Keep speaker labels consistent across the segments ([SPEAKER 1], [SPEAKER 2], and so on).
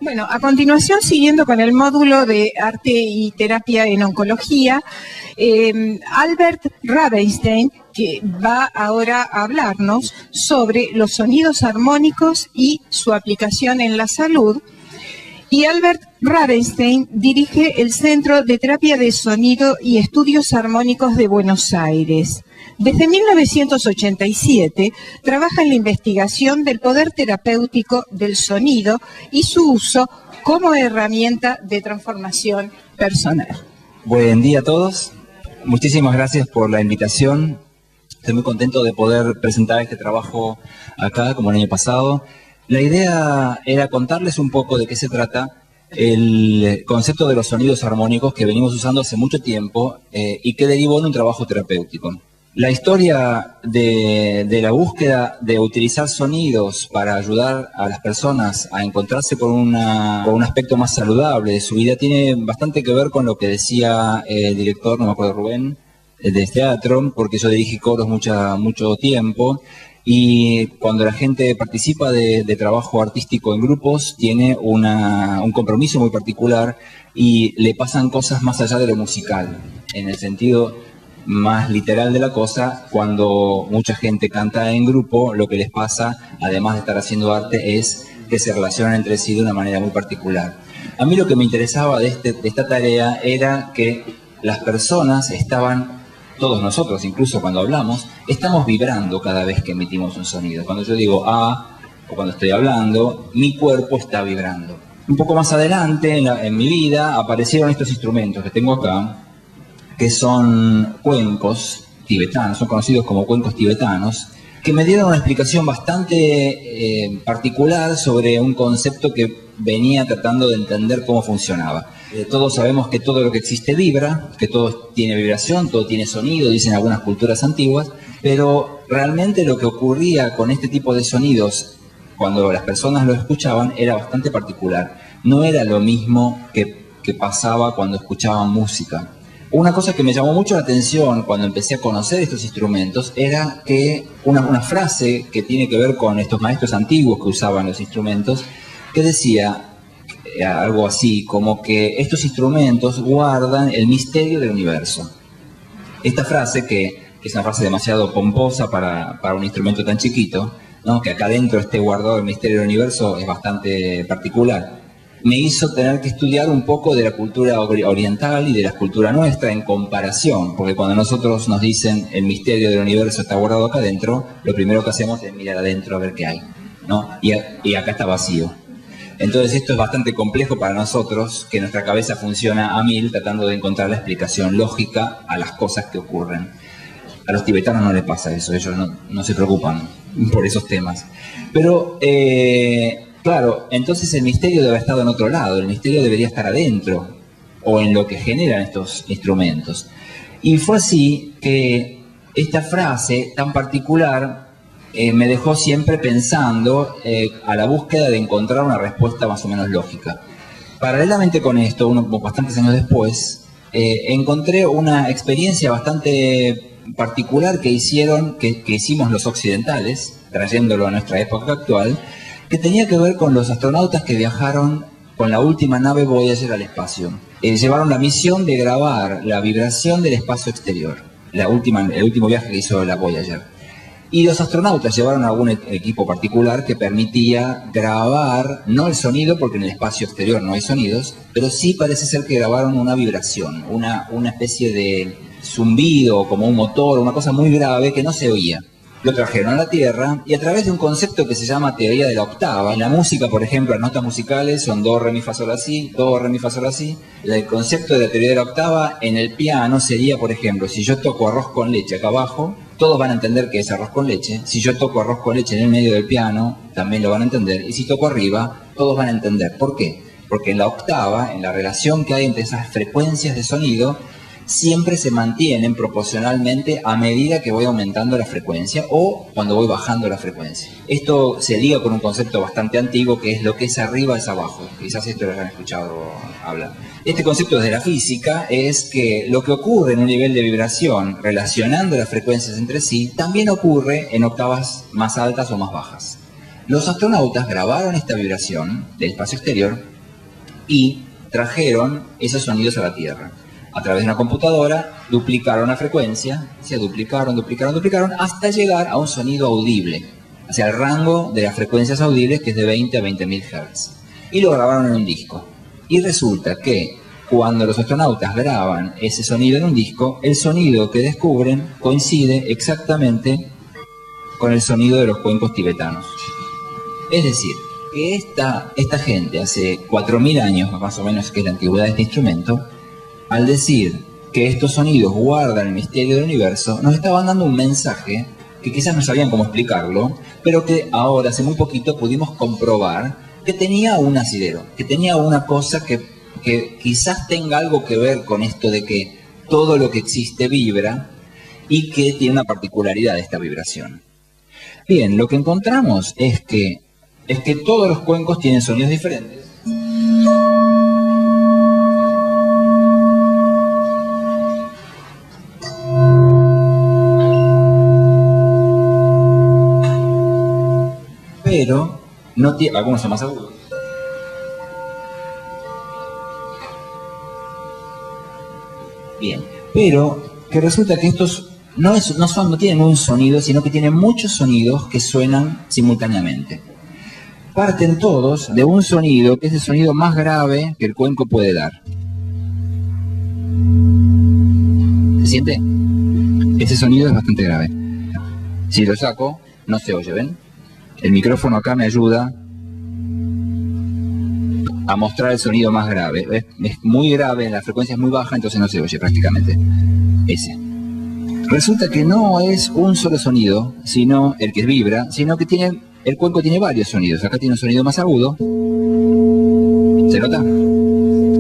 [SPEAKER 1] Bueno, a continuación, siguiendo con el módulo de arte y terapia en oncología, Albert Ravenstein, que va ahora a hablarnos sobre los sonidos armónicos y su aplicación en la salud. Y Albert Ravenstein dirige el Centro de Terapia de Sonido y Estudios Armónicos de Buenos Aires. Desde 1987 trabaja en la investigación del poder terapéutico del sonido y su uso como herramienta de transformación personal.
[SPEAKER 2] Buen día a todos. Muchísimas gracias por la invitación. Estoy muy contento de poder presentar este trabajo acá, como el año pasado. La idea era contarles un poco de qué se trata el concepto de los sonidos armónicos que venimos usando hace mucho tiempo y que derivó en un trabajo terapéutico. La historia de la búsqueda de utilizar sonidos para ayudar a las personas a encontrarse con un aspecto más saludable de su vida tiene bastante que ver con lo que decía el director, no me acuerdo, Rubén, de teatro, porque yo dirigí coros mucho tiempo. Y cuando la gente participa de trabajo artístico en grupos, tiene un compromiso muy particular y le pasan cosas más allá de lo musical, en el sentido más literal de la cosa. Cuando mucha gente canta en grupo, lo que les pasa, además de estar haciendo arte, es que se relacionan entre sí de una manera muy particular. A mí lo que me interesaba de esta tarea era que las personas estaban... Todos nosotros, incluso cuando hablamos, estamos vibrando cada vez que emitimos un sonido. Cuando yo digo "ah", o cuando estoy hablando, mi cuerpo está vibrando. Un poco más adelante en mi vida aparecieron estos instrumentos que tengo acá, que son cuencos tibetanos, son conocidos como cuencos tibetanos, que me dieron una explicación bastante particular sobre un concepto que venía tratando de entender cómo funcionaba. Todos sabemos que todo lo que existe vibra, que todo tiene vibración, todo tiene sonido, dicen algunas culturas antiguas, pero realmente lo que ocurría con este tipo de sonidos cuando las personas lo escuchaban era bastante particular. No era lo mismo que pasaba cuando escuchaban música. Una cosa que me llamó mucho la atención cuando empecé a conocer estos instrumentos era que una frase que tiene que ver con estos maestros antiguos que usaban los instrumentos, que decía algo así como que estos instrumentos guardan el misterio del universo. Esta frase, que es una frase demasiado pomposa para un instrumento tan chiquito, ¿no? Que acá adentro esté guardado el misterio del universo, es bastante particular. Me hizo tener que estudiar un poco de la cultura oriental y de la cultura nuestra en comparación, porque cuando nosotros nos dicen el misterio del universo está guardado acá adentro, lo primero que hacemos es mirar adentro a ver qué hay, ¿no? Y acá está vacío. Entonces esto es bastante complejo para nosotros, que nuestra cabeza funciona a 1000 tratando de encontrar la explicación lógica a las cosas que ocurren. A los tibetanos no les pasa eso, ellos no se preocupan por esos temas. Pero, claro, entonces el misterio debe haber estado en otro lado, el misterio debería estar adentro, o en lo que generan estos instrumentos. Y fue así que esta frase tan particular me dejó siempre pensando a la búsqueda de encontrar una respuesta más o menos lógica. Paralelamente con esto, bastantes años después, encontré una experiencia bastante particular que hicimos los occidentales, trayéndolo a nuestra época actual, que tenía que ver con los astronautas que viajaron con la última nave Voyager al espacio. Llevaron la misión de grabar la vibración del espacio exterior, el último viaje que hizo la Voyager. Y los astronautas llevaron algún equipo particular que permitía grabar, no el sonido, porque en el espacio exterior no hay sonidos, pero sí parece ser que grabaron una vibración, una especie de zumbido, como un motor, una cosa muy grave que no se oía. Lo trajeron a la Tierra y a través de un concepto que se llama teoría de la octava. En la música, por ejemplo, las notas musicales son do, re, mi, fa, sol, la, si, do, re, mi, fa, sol, la, si. El concepto de la teoría de la octava en el piano sería, por ejemplo, si yo toco arroz con leche acá abajo, todos van a entender que es arroz con leche. Si yo toco arroz con leche en el medio del piano, también lo van a entender. Y si toco arriba, todos van a entender. ¿Por qué? Porque en la octava, en la relación que hay entre esas frecuencias de sonido, siempre se mantienen proporcionalmente a medida que voy aumentando la frecuencia o cuando voy bajando la frecuencia. Esto se liga con un concepto bastante antiguo que es lo que es arriba es abajo. Quizás esto lo hayan escuchado hablar. Este concepto desde la física es que lo que ocurre en un nivel de vibración relacionando las frecuencias entre sí también ocurre en octavas más altas o más bajas. Los astronautas grabaron esta vibración del espacio exterior y trajeron esos sonidos a la Tierra. A través de una computadora duplicaron la frecuencia, se duplicaron hasta llegar a un sonido audible, hacia el rango de las frecuencias audibles, que es de 20 a 20.000 Hz. Y lo grabaron en un disco. Y resulta que cuando los astronautas graban ese sonido en un disco, el sonido que descubren coincide exactamente con el sonido de los cuencos tibetanos. Es decir, que esta gente hace 4.000 años, más o menos, que es la antigüedad de este instrumento, al decir que estos sonidos guardan el misterio del universo, nos estaban dando un mensaje que quizás no sabían cómo explicarlo, pero que ahora, hace muy poquito, pudimos comprobar que tenía un asidero, que tenía una cosa que quizás tenga algo que ver con esto de que todo lo que existe vibra y que tiene una particularidad esta vibración. Bien, lo que encontramos es que todos los cuencos tienen sonidos diferentes. Pero no tiene, algunos son más agudos. Bien, pero que resulta que estos no tienen un sonido, sino que tienen muchos sonidos que suenan simultáneamente. Parten todos de un sonido que es el sonido más grave que el cuenco puede dar. ¿Se siente? Ese sonido es bastante grave. Si lo saco, no se oye, ¿ven? El micrófono acá me ayuda a mostrar el sonido más grave. Es muy grave, la frecuencia es muy baja, entonces no se oye prácticamente. Ese. Resulta que no es un solo sonido, sino el que vibra, sino que el cuenco tiene varios sonidos. Acá tiene un sonido más agudo. ¿Se nota?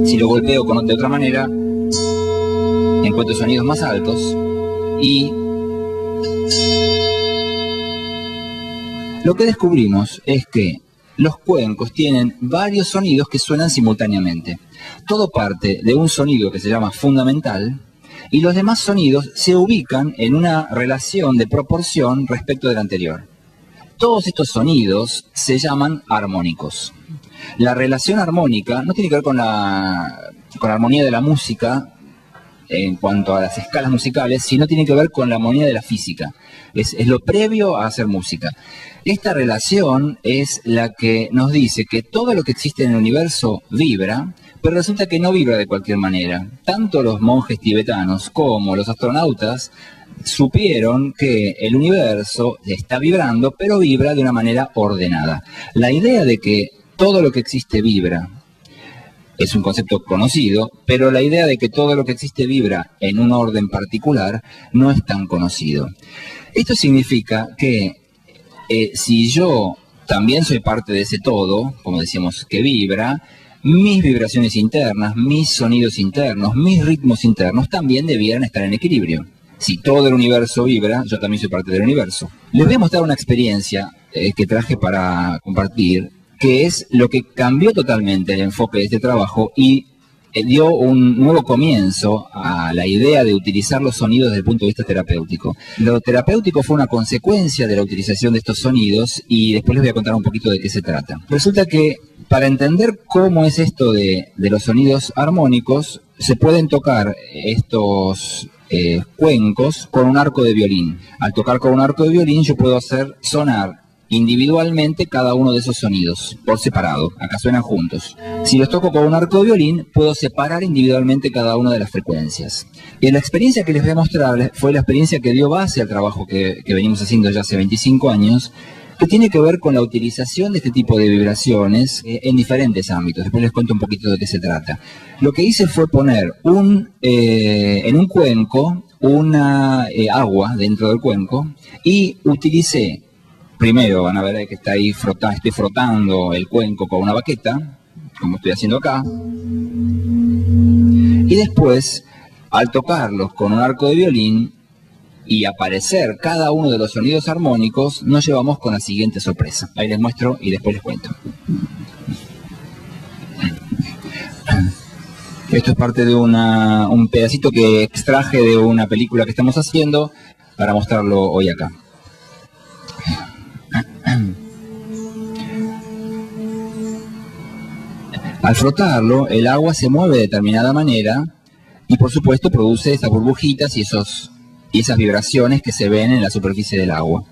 [SPEAKER 2] Si lo golpeo de otra manera, encuentro sonidos más altos y lo que descubrimos es que los cuencos tienen varios sonidos que suenan simultáneamente. Todo parte de un sonido que se llama fundamental y los demás sonidos se ubican en una relación de proporción respecto del anterior. Todos estos sonidos se llaman armónicos. La relación armónica no tiene que ver con la armonía de la música en cuanto a las escalas musicales, sino tiene que ver con la armonía de la física. Es lo previo a hacer música. Esta relación es la que nos dice que todo lo que existe en el universo vibra, pero resulta que no vibra de cualquier manera. Tanto los monjes tibetanos como los astronautas supieron que el universo está vibrando, pero vibra de una manera ordenada. La idea de que todo lo que existe vibra es un concepto conocido, pero la idea de que todo lo que existe vibra en un orden particular no es tan conocido. Esto significa que si yo también soy parte de ese todo, como decíamos, que vibra, mis vibraciones internas, mis sonidos internos, mis ritmos internos también debieran estar en equilibrio. Si todo el universo vibra, yo también soy parte del universo. Les voy a mostrar una experiencia que traje para compartir, que es lo que cambió totalmente el enfoque de este trabajo y dio un nuevo comienzo a la idea de utilizar los sonidos desde el punto de vista terapéutico. Lo terapéutico fue una consecuencia de la utilización de estos sonidos y después les voy a contar un poquito de qué se trata. Resulta que para entender cómo es esto de los sonidos armónicos, se pueden tocar estos cuencos con un arco de violín. Al tocar con un arco de violín yo puedo hacer sonar individualmente cada uno de esos sonidos, por separado. Acá suenan juntos. Si los toco con un arco de violín, puedo separar individualmente cada una de las frecuencias. Y la experiencia que les voy a mostrar fue la experiencia que dio base al trabajo que venimos haciendo ya hace 25 años, que tiene que ver con la utilización de este tipo de vibraciones en diferentes ámbitos. Después les cuento un poquito de qué se trata. Lo que hice fue poner en un cuenco una agua dentro del cuenco y utilicé. Primero van a ver que está ahí estoy frotando el cuenco con una baqueta, como estoy haciendo acá. Y después, al tocarlos con un arco de violín y aparecer cada uno de los sonidos armónicos, nos llevamos con la siguiente sorpresa. Ahí les muestro y después les cuento. Esto es parte de un pedacito que extraje de una película que estamos haciendo para mostrarlo hoy acá. Al frotarlo, el agua se mueve de determinada manera y por supuesto produce esas burbujitas y esas vibraciones que se ven en la superficie del agua.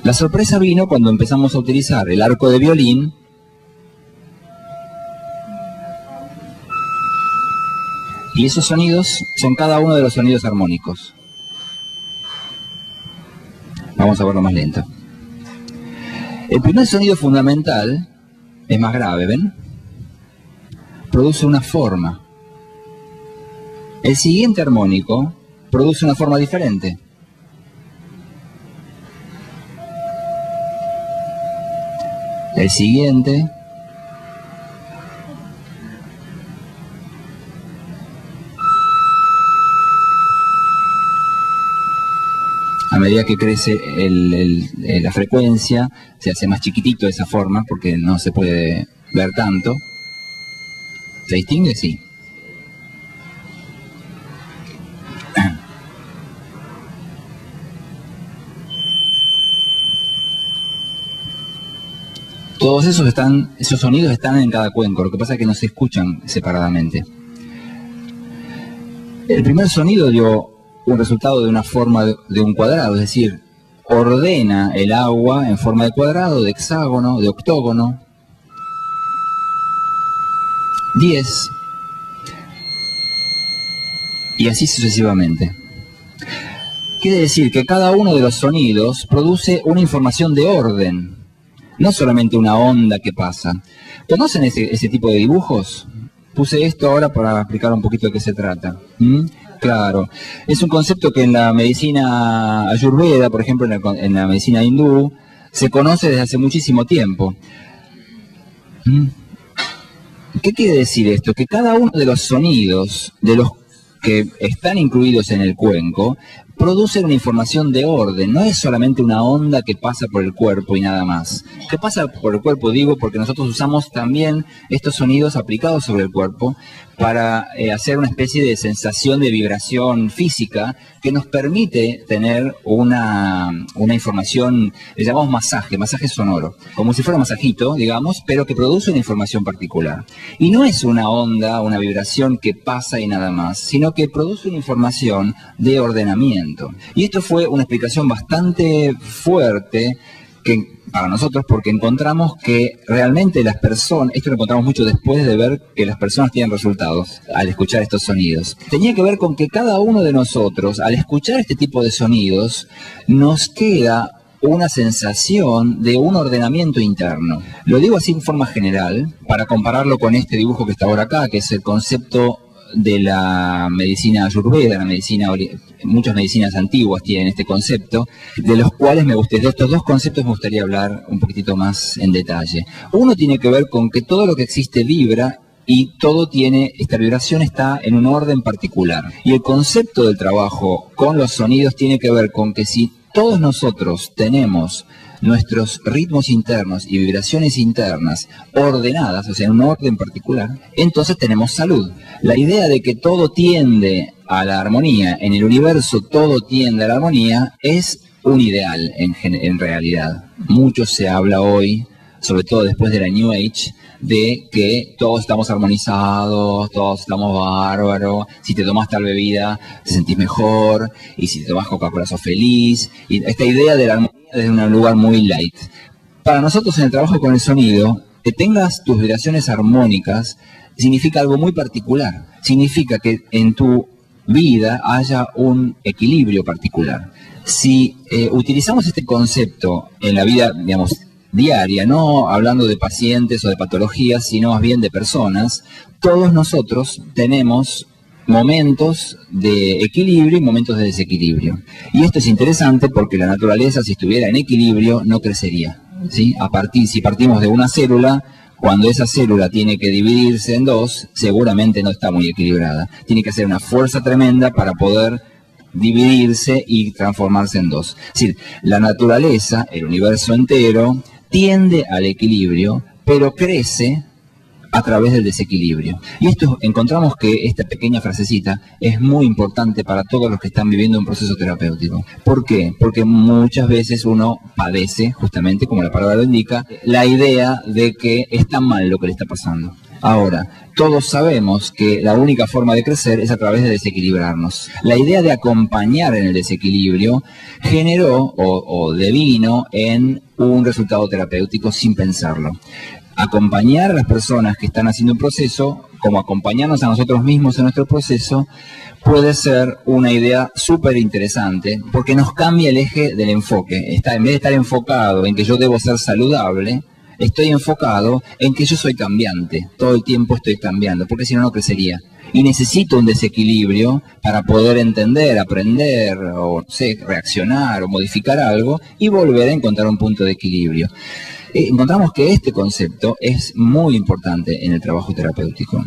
[SPEAKER 2] La sorpresa vino cuando empezamos a utilizar el arco de violín y esos sonidos son cada uno de los sonidos armónicos. Vamos a verlo más lento. El primer sonido fundamental es más grave, ¿ven? Produce una forma. El siguiente armónico produce una forma diferente. El siguiente. A medida que crece la frecuencia, se hace más chiquitito de esa forma porque no se puede ver tanto. ¿Se distingue? Sí. Todos esos sonidos están en cada cuenco, lo que pasa es que no se escuchan separadamente. El primer sonido dio un resultado de una forma de un cuadrado, es decir, ordena el agua en forma de cuadrado, de hexágono, de octógono. 10. Y así sucesivamente. Quiere decir que cada uno de los sonidos produce una información de orden. No solamente una onda que pasa. ¿Conocen ese tipo de dibujos? Puse esto ahora para explicar un poquito de qué se trata. Claro. Es un concepto que en la medicina ayurveda, por ejemplo, en la medicina hindú, se conoce desde hace muchísimo tiempo. ¿Qué quiere decir esto? Que cada uno de los sonidos de los que están incluidos en el cuenco producen una información de orden, no es solamente una onda que pasa por el cuerpo y nada más. ¿Qué pasa por el cuerpo? Digo, porque nosotros usamos también estos sonidos aplicados sobre el cuerpo para hacer una especie de sensación de vibración física que nos permite tener una información, le llamamos masaje sonoro, como si fuera un masajito, digamos, pero que produce una información particular. Y no es una onda, una vibración que pasa y nada más, sino que produce una información de ordenamiento. Y esto fue una explicación bastante fuerte para nosotros, porque encontramos que realmente las personas, esto lo encontramos mucho después de ver que las personas tienen resultados al escuchar estos sonidos. Tenía que ver con que cada uno de nosotros, al escuchar este tipo de sonidos, nos queda una sensación de un ordenamiento interno. Lo digo así en forma general, para compararlo con este dibujo que está ahora acá, que es el concepto de la medicina ayurveda, muchas medicinas antiguas tienen este concepto, de los cuales de estos dos conceptos me gustaría hablar un poquitito más en detalle. Uno tiene que ver con que todo lo que existe vibra y esta vibración está en un orden particular. Y el concepto del trabajo con los sonidos tiene que ver con que si todos nosotros tenemos nuestros ritmos internos y vibraciones internas ordenadas, o sea, en un orden particular, entonces tenemos salud. La idea de que todo tiende a la armonía, en el universo todo tiende a la armonía, es un ideal en realidad. Mucho se habla hoy, sobre todo después de la New Age, de que todos estamos armonizados, todos estamos bárbaros, si te tomas tal bebida te sentís mejor, y si te tomas Coca-Cola sos feliz, y esta idea de la armonía desde un lugar muy light. Para nosotros en el trabajo con el sonido, que tengas tus vibraciones armónicas significa algo muy particular, significa que en tu vida haya un equilibrio particular. Si utilizamos este concepto en la vida, digamos, diaria, no hablando de pacientes o de patologías, sino más bien de personas, todos nosotros tenemos momentos de equilibrio y momentos de desequilibrio. Y esto es interesante porque la naturaleza, si estuviera en equilibrio, no crecería, ¿sí? Si partimos de una célula, cuando esa célula tiene que dividirse en dos, seguramente no está muy equilibrada. Tiene que hacer una fuerza tremenda para poder dividirse y transformarse en dos. Es decir, la naturaleza, el universo entero, tiende al equilibrio, pero crece a través del desequilibrio. Y esto encontramos que esta pequeña frasecita es muy importante para todos los que están viviendo un proceso terapéutico. ¿Por qué? Porque muchas veces uno padece, justamente como la palabra lo indica, la idea de que está mal lo que le está pasando. Ahora, todos sabemos que la única forma de crecer es a través de desequilibrarnos. La idea de acompañar en el desequilibrio generó o devino en un resultado terapéutico sin pensarlo. Acompañar a las personas que están haciendo un proceso, como acompañarnos a nosotros mismos en nuestro proceso, puede ser una idea súper interesante porque nos cambia el eje del enfoque. En vez de estar enfocado en que yo debo ser saludable, estoy enfocado en que yo soy cambiante. Todo el tiempo estoy cambiando, porque si no, no crecería. Y necesito un desequilibrio para poder entender, aprender, o no sé, reaccionar o modificar algo y volver a encontrar un punto de equilibrio. Encontramos que este concepto es muy importante en el trabajo terapéutico.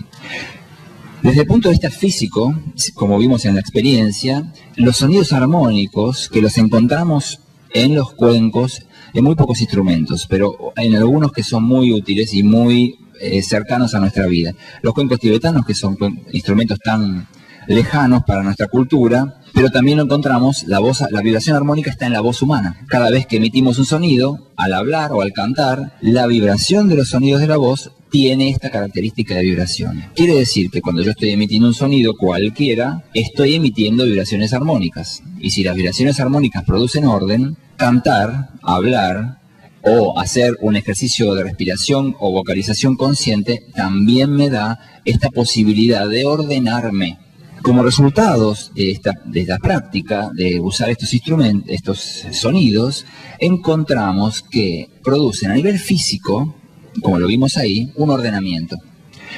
[SPEAKER 2] Desde el punto de vista físico, como vimos en la experiencia, los sonidos armónicos que los encontramos en los cuencos, en muy pocos instrumentos, pero en algunos que son muy útiles y muy cercanos a nuestra vida. Los cuencos tibetanos, que son instrumentos tan lejanos para nuestra cultura, pero también lo encontramos, la vibración armónica está en la voz humana. Cada vez que emitimos un sonido, al hablar o al cantar, la vibración de los sonidos de la voz tiene esta característica de vibración. Quiere decir que cuando yo estoy emitiendo un sonido cualquiera, estoy emitiendo vibraciones armónicas. Y si las vibraciones armónicas producen orden, cantar, hablar o hacer un ejercicio de respiración o vocalización consciente también me da esta posibilidad de ordenarme. Como resultados de esta práctica de usar estos instrumentos, estos sonidos, encontramos que producen a nivel físico, como lo vimos ahí, un ordenamiento.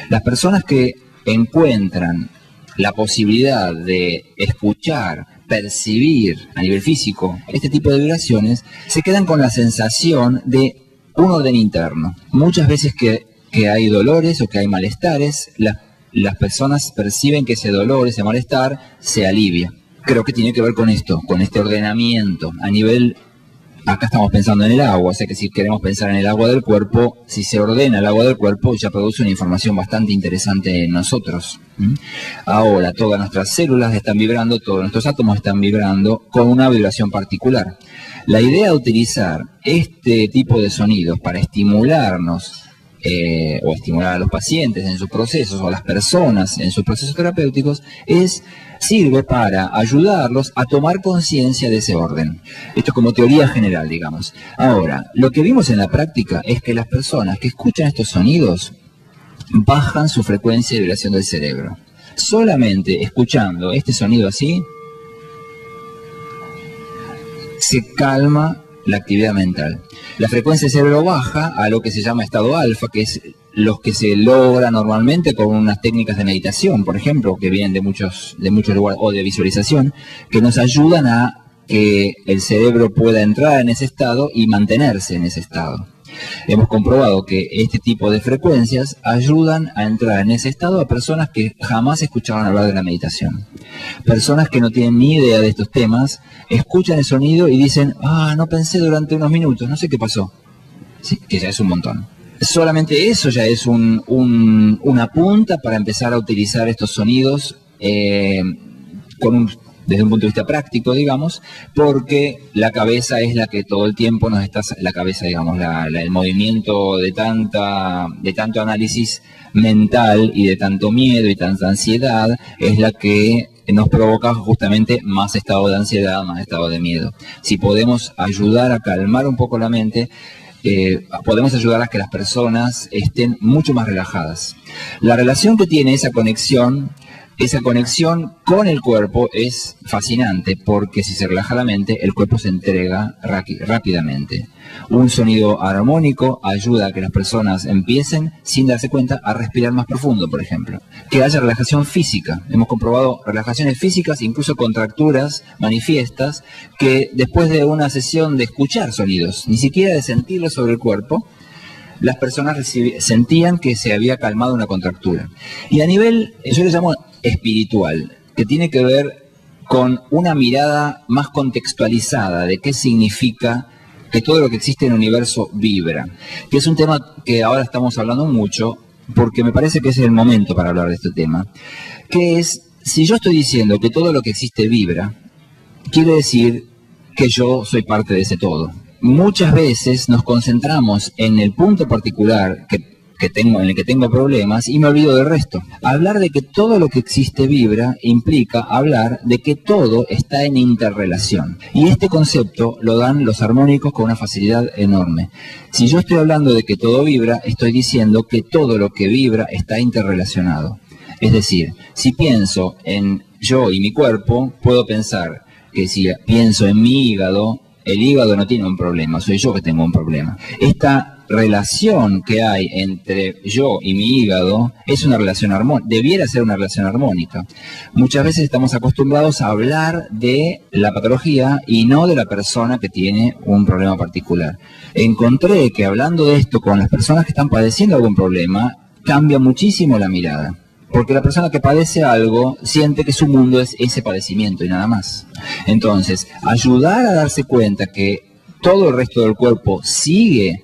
[SPEAKER 2] Las personas que encuentran la posibilidad de escuchar, percibir a nivel físico este tipo de vibraciones, se quedan con la sensación de un orden interno. Muchas veces que hay dolores o que hay malestares, las personas perciben que ese dolor, ese malestar, se alivia. Creo que tiene que ver con esto, con este ordenamiento a nivel. Acá estamos pensando en el agua, o sea que si queremos pensar en el agua del cuerpo, si se ordena el agua del cuerpo, ya produce una información bastante interesante en nosotros. Ahora, todas nuestras células están vibrando, todos nuestros átomos están vibrando con una vibración particular. La idea de utilizar este tipo de sonidos para estimularnos, o estimular a los pacientes en sus procesos, o a las personas en sus procesos terapéuticos, sirve para ayudarlos a tomar conciencia de ese orden. Esto es como teoría general, digamos. Ahora, lo que vimos en la práctica es que las personas que escuchan estos sonidos bajan su frecuencia de vibración del cerebro. Solamente escuchando este sonido así, se calma la actividad mental. La frecuencia del cerebro baja a lo que se llama estado alfa, que es los que se logra normalmente con unas técnicas de meditación, por ejemplo, que vienen de muchos lugares, o de visualización, que nos ayudan a que el cerebro pueda entrar en ese estado y mantenerse en ese estado. Hemos comprobado que este tipo de frecuencias ayudan a entrar en ese estado a personas que jamás escuchaban hablar de la meditación. Personas que no tienen ni idea de estos temas, escuchan el sonido y dicen, no pensé durante unos minutos, no sé qué pasó. Sí, que ya es un montón. Solamente eso ya es una punta para empezar a utilizar estos sonidos desde un punto de vista práctico, digamos, porque la cabeza es la que todo el tiempo nos está, la cabeza, digamos, el movimiento de tanto análisis mental y de tanto miedo y tanta ansiedad es la que nos provoca justamente más estado de ansiedad, más estado de miedo. Si podemos ayudar a calmar un poco la mente, podemos ayudar a que las personas estén mucho más relajadas. La relación que tiene esa conexión con el cuerpo es fascinante, porque si se relaja la mente, el cuerpo se entrega rápidamente. Un sonido armónico ayuda a que las personas empiecen, sin darse cuenta, a respirar más profundo, por ejemplo. Que haya relajación física. Hemos comprobado relajaciones físicas, incluso contracturas manifiestas, que después de una sesión de escuchar sonidos, ni siquiera de sentirlos sobre el cuerpo, las personas sentían que se había calmado una contractura. Y a nivel, yo le llamo espiritual, que tiene que ver con una mirada más contextualizada de qué significa que todo lo que existe en el universo vibra, que es un tema que ahora estamos hablando mucho, porque me parece que es el momento para hablar de este tema, que es, si yo estoy diciendo que todo lo que existe vibra, quiere decir que yo soy parte de ese todo. Muchas veces nos concentramos en el punto particular en el que tengo problemas y me olvido del resto. Hablar de que todo lo que existe vibra implica hablar de que todo está en interrelación. Y este concepto lo dan los armónicos con una facilidad enorme. Si yo estoy hablando de que todo vibra, estoy diciendo que todo lo que vibra está interrelacionado. Es decir, si pienso en yo y mi cuerpo, puedo pensar que si pienso en mi hígado, el hígado no tiene un problema, soy yo que tengo un problema. Esta relación que hay entre yo y mi hígado es una relación armónica, debiera ser una relación armónica. Muchas veces estamos acostumbrados a hablar de la patología y no de la persona que tiene un problema particular. Encontré que hablando de esto con las personas que están padeciendo algún problema, cambia muchísimo la mirada. Porque la persona que padece algo siente que su mundo es ese padecimiento y nada más. Entonces, ayudar a darse cuenta que todo el resto del cuerpo sigue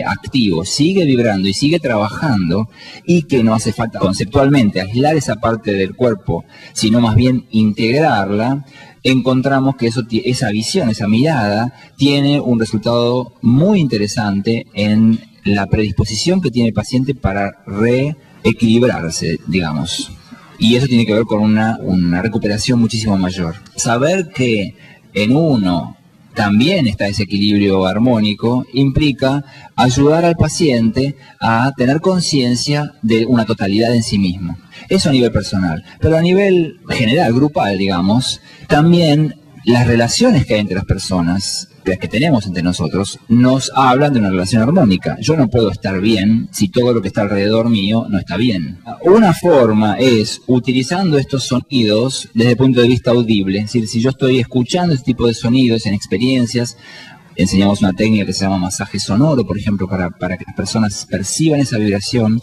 [SPEAKER 2] activo, sigue vibrando y sigue trabajando, y que no hace falta conceptualmente aislar esa parte del cuerpo, sino más bien integrarla, encontramos que esa visión, esa mirada, tiene un resultado muy interesante en la predisposición que tiene el paciente para reequilibrarse, digamos. Y eso tiene que ver con una recuperación muchísimo mayor. Saber que en uno también está ese equilibrio armónico implica ayudar al paciente a tener conciencia de una totalidad en sí mismo. Eso a nivel personal. Pero a nivel general, grupal, digamos, también las relaciones que hay entre las personas, las que tenemos entre nosotros, nos hablan de una relación armónica. Yo no puedo estar bien si todo lo que está alrededor mío no está bien. Una forma es utilizando estos sonidos desde el punto de vista audible. Es decir, si yo estoy escuchando este tipo de sonidos en experiencias, enseñamos una técnica que se llama masaje sonoro, por ejemplo, para que las personas perciban esa vibración,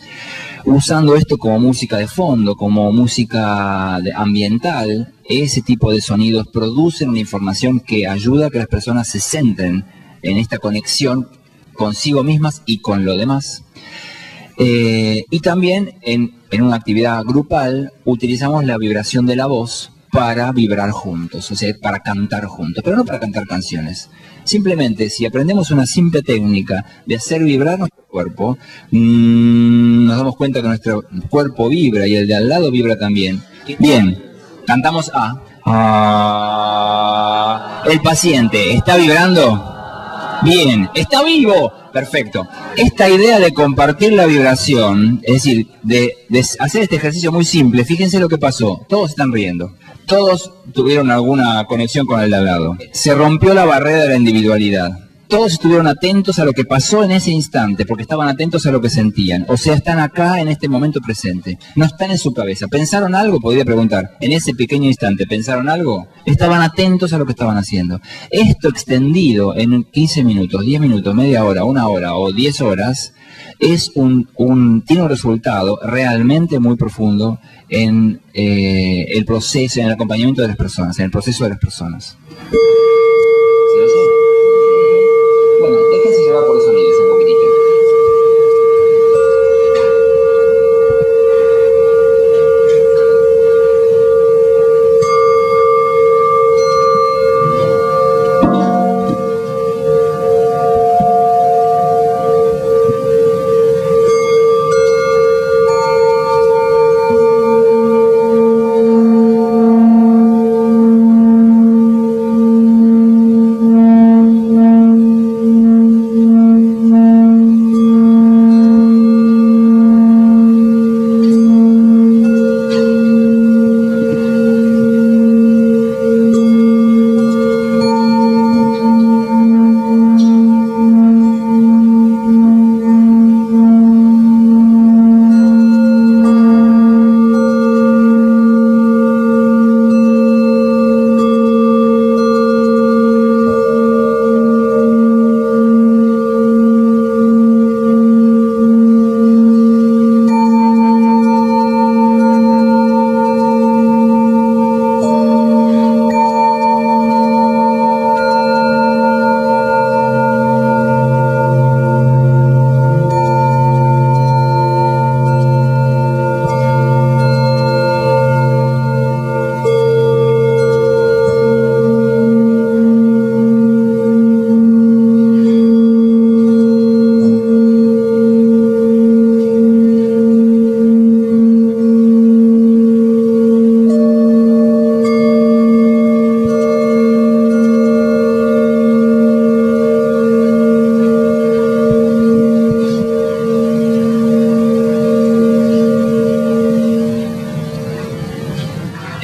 [SPEAKER 2] usando esto como música de fondo, como música ambiental. Ese tipo de sonidos producen una información que ayuda a que las personas se centren en esta conexión consigo mismas y con lo demás. Y también en una actividad grupal utilizamos la vibración de la voz para vibrar juntos, o sea, para cantar juntos, pero no para cantar canciones. Simplemente, si aprendemos una simple técnica de hacer vibrar nuestro cuerpo, nos damos cuenta que nuestro cuerpo vibra y el de al lado vibra también. Bien, cantamos A. ¿El paciente está vibrando? Bien, ¿está vivo? Perfecto. Esta idea de compartir la vibración, es decir, de hacer este ejercicio muy simple, fíjense lo que pasó, todos están riendo. Todos tuvieron alguna conexión con el de al lado. Se rompió la barrera de la individualidad. Todos estuvieron atentos a lo que pasó en ese instante, porque estaban atentos a lo que sentían. O sea, están acá en este momento presente. No están en su cabeza. ¿Pensaron algo? Podría preguntar. En ese pequeño instante, ¿pensaron algo? Estaban atentos a lo que estaban haciendo. Esto extendido en 15 minutos, 10 minutos, media hora, 1 hora o 10 horas, es tiene un resultado realmente muy profundo en el proceso, en el acompañamiento de las personas, en el proceso de las personas. Bueno, déjense llevar por los sonidos un poquitito.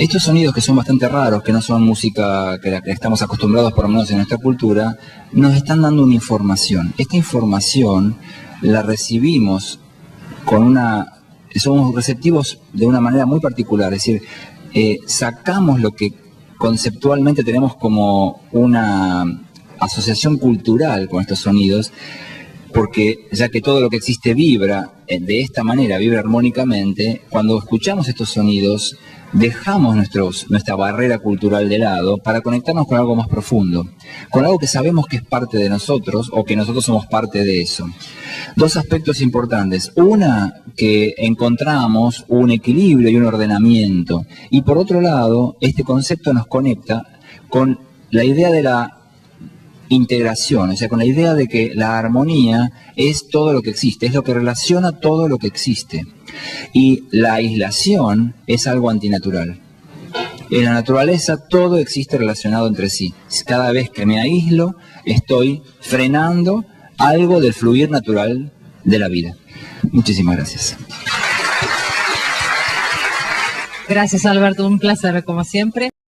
[SPEAKER 2] Estos sonidos que son bastante raros, que no son música que estamos acostumbrados por lo menos en nuestra cultura, nos están dando una información. Esta información la recibimos somos receptivos de una manera muy particular, es decir, sacamos lo que conceptualmente tenemos como una asociación cultural con estos sonidos, porque ya que todo lo que existe vibra de esta manera, vibra armónicamente, cuando escuchamos estos sonidos dejamos nuestra barrera cultural de lado para conectarnos con algo más profundo, con algo que sabemos que es parte de nosotros o que nosotros somos parte de eso. Dos aspectos importantes. Una, que encontramos un equilibrio y un ordenamiento. Y por otro lado, este concepto nos conecta con la idea de la integración, o sea, con la idea de que la armonía es todo lo que existe, es lo que relaciona todo lo que existe. Y la aislación es algo antinatural. En la naturaleza todo existe relacionado entre sí. Cada vez que me aíslo, estoy frenando algo del fluir natural de la vida. Muchísimas gracias.
[SPEAKER 3] Gracias, Alberto, un placer como siempre.